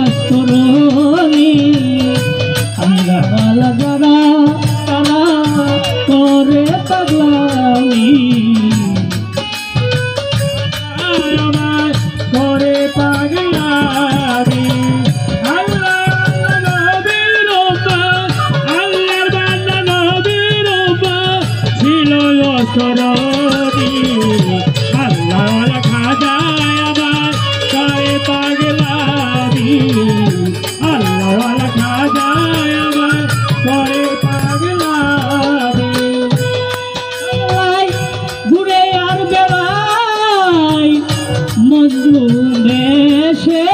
অস্তরণী আল্লাহওয়ালা যারা তারা করে পাগলামি করে পাগলামি আল্লাহর বান্দা নবীর উম্মত ছিল অস্তরণী আল্লাহওয়ালা খাজায় আমার করে পাগলামি আল্লাহওয়ালা খাজায় আমার করে পাগলামি ঘুরে আর বেড়াই মজনু দেশে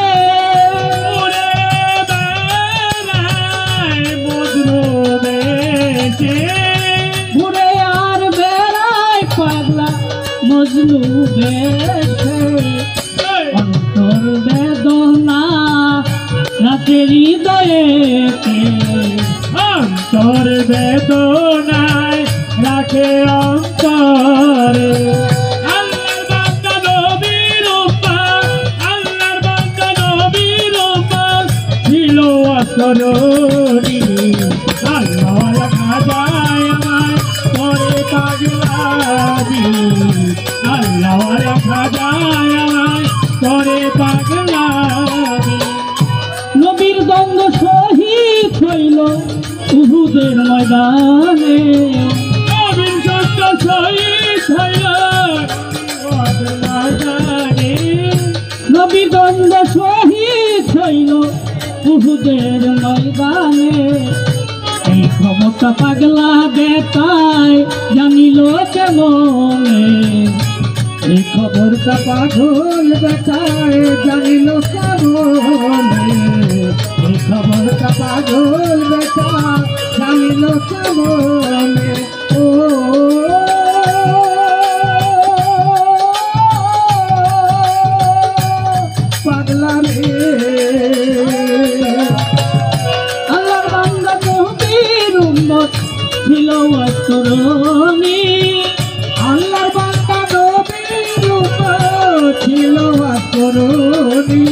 ঘুরে বেড়াই মজনু দেশে ঘুরে আর বেড়াই পাগলা মজনু দেশে অন্তর বেদনা রাতের হৃদয়েতে অন্তর বেদনায় রাখে অন্তরে আল্লাহর বান্দা নবীর উম্মত আল্লাহর বান্দা নবীর উম্মত ছিল অন্তরী আল্লাহওয়ালা খাজায় আমায় করে পাগলামি আল্লাহওয়ালা খাজায় আমায় করে পাগলামি নবীর দ্বন্দ্ব শহীদ হইল উহুদের ময়দানে নবীর দ্বন্দ্ব শহীদ হইল উহুদের ময়দানে নবীর দ্বন্দ্ব শহীদ হইল উহুদের ময়দানে এই ক্ষমতা পাগলা বেতায় জানিল কেমনে এই খবরটা পাগল বেতায় জানিল কেমনে এই খবরটা পাগল বেটা জানিল কেমনে ও পাগলা রে আল্লাহর বান্দা নবীর উম্মত ছিল অস্তরণী আল্লাহর বান্দা নবীর উম্মত ছিল অস্তরণী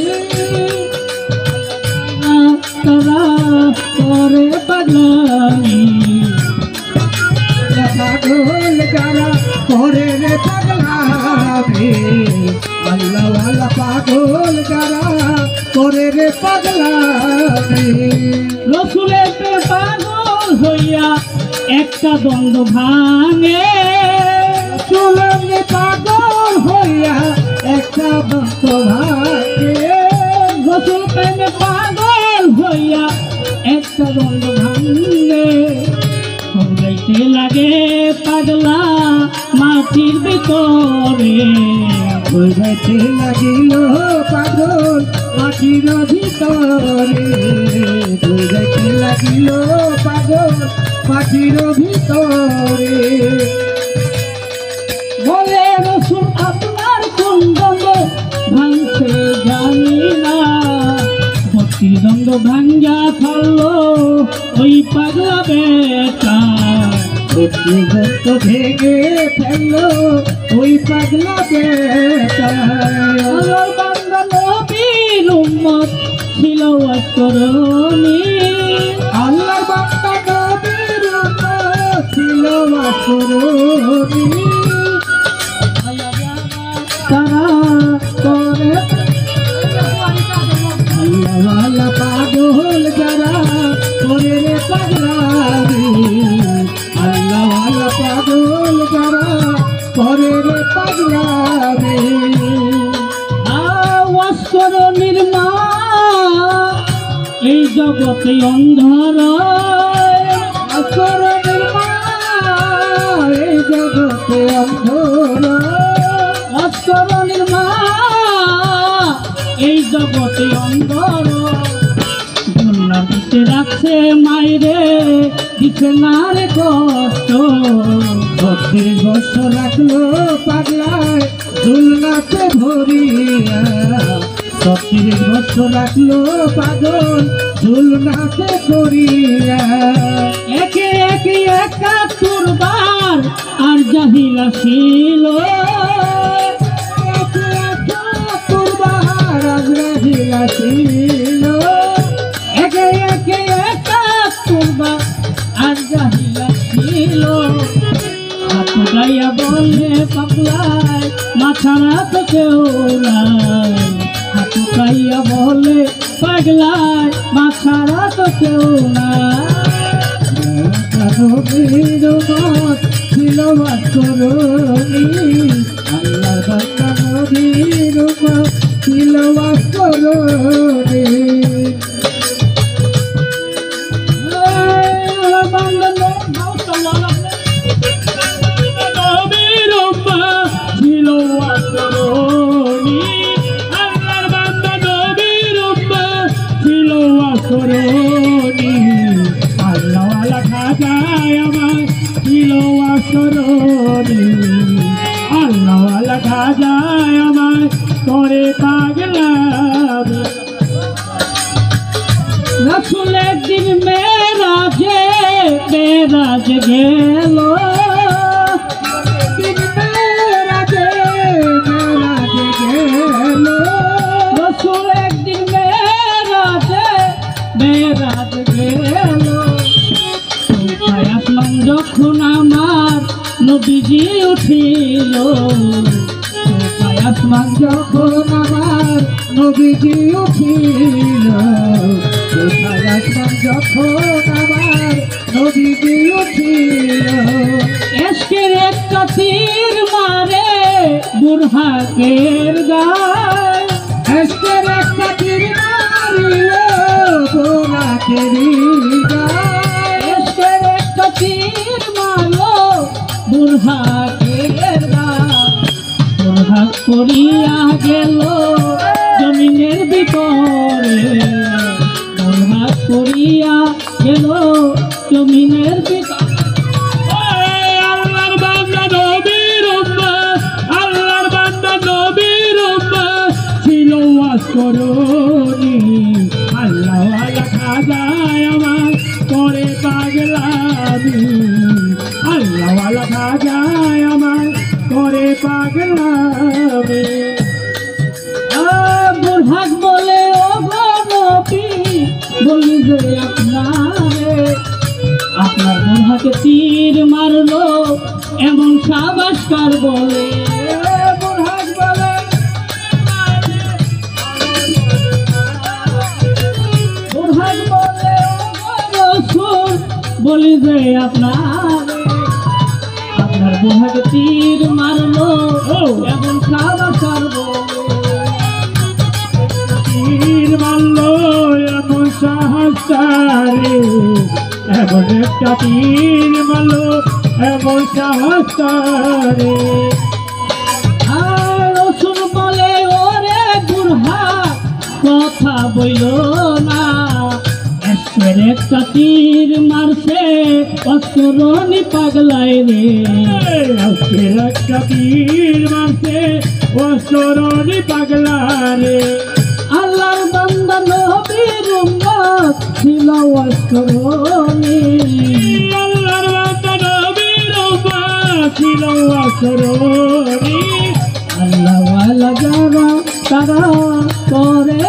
তারা করে পাগলামি পাগল যারা করে রে পাগলামি আল্লাহওয়ালা পাগল যারা করে রে পাগলামি রসুলের পাগল হইয়া একটা দ্বন্দ্ব ভাঙে রসুলের পাগল হইয়া একটা দ্বন্দ্ব ভাঙে রসুল প্রেমে পাগল হইয়া একটা দ্বন্দ্ব ভাঙে ঘুরাইতে লাগে পাগলা মাটির ভিতরে ঘুরাইতে লাগিল পাগল মাটির ভিতরে ঘুরাইতে লাগিল পাগল মাটির ভিতরে বলে রসুল আপনার কোন দ্বন্দ্ব ভাঙছে জানি না ভক্তি দ্বন্দ্ব ভাঙ্গা থাকলো ওই পাগলা বেটা ভক্তি দ্বন্দ্ব ভেঙে ফেললো ওই পাগলা বেটা আল্লাহর বান্দা নবীর উম্মত ছিল অস্তরণী আল্লাহর বান্দা নবীর উম্মত ছিল অস্তরণী তারা করে আল্লাহওয়ালা পাগল যারা করে রে পাগলামি আল্লাহওয়ালা পাগল যারা করে রে পাগলামি অস্তরণীর মা এই জগতে অন্ধর অস্তরণীর মা এই জগতে অন্ধর অস্তরণীর মা এই জগতে অন্ধর দুনিয়ার দিতে রাখছে মাইরে দিচ্ছে না রে কষ্ট 32 বছর রাখলো পাগলায় দুলনাতে ভরিয়া 32 বছর রাখলো পাগল দুলনাতে ভরিয়া একে একে 71 বার আর জাহিলা ছিল ছিল ছাড়া তো কেউ নাই হাতু খাইয়া বলে পাগলায় মা ছাড়া তো কেউ নাই নবীর উম্মত ছিল বাসকরণী আল্লাহ বান্দা নবীর উম্মত ছিল বাসকরণী আল্লাহওয়ালা খাজায় আমার ছিল আসরণী আল্লাহওয়ালা খাজায় আমার করে পাগলা রাসূল একদিন মেরাজে গেল রাসূল একদিন মেরাজ গেল আসমান যখন আমার নবীজি উঠিল আসমান যখন আমার নবীজি উঠিল আসমান যখন আমার নবীজি উঠিল এশকের একটা তীর মারে বুরহাকের গায় এশকের একটা তীর মারিল বুরহাকের গায় এশকের একটা তীর মারলো বুরহাকের গায় বুরহাক পড়িয়া গেল জমিনের ভিতরে বুরহাক পড়িয়া গেল জমিনের ভিতরে আল্লাহর বান্দা নবীর উম্মত আল্লাহর বান্দা নবীর উম্মত ছিল আসরণী আল্লাহওয়ালা খাজায় আমার করে পাগলামি আল্লাহওয়ালা খাজায় আমার করে পাগলামি বুরহাক বলে ও গো নবী বলি যে আপনার বুরহাকে তীর মারলো এমন সাবাসকার বলে বুরহাক বলে বুরহাক বলে ও রাসূল বলি যে আপনার বুরহাকে তীর মারলো এমন সাবাসকার বলে তীর মারলো এমন সাহসকারে এমন একটা তীর মারলো এমন সাহসকারে আর রাসূল বলে ওরে বুরহাক কথা বইল না এসের একটা তীর মারছে অসরণী পাগলায় রে এসের একটা তীর মারছে অসরণী পাগলা রে আল্লাহর বান্দা নবীর উম্মত ছিল আসরণী আল্লাহর বান্দা নবীর উম্মত ছিল আসরণী আল্লাহওয়ালা যারা তারা করে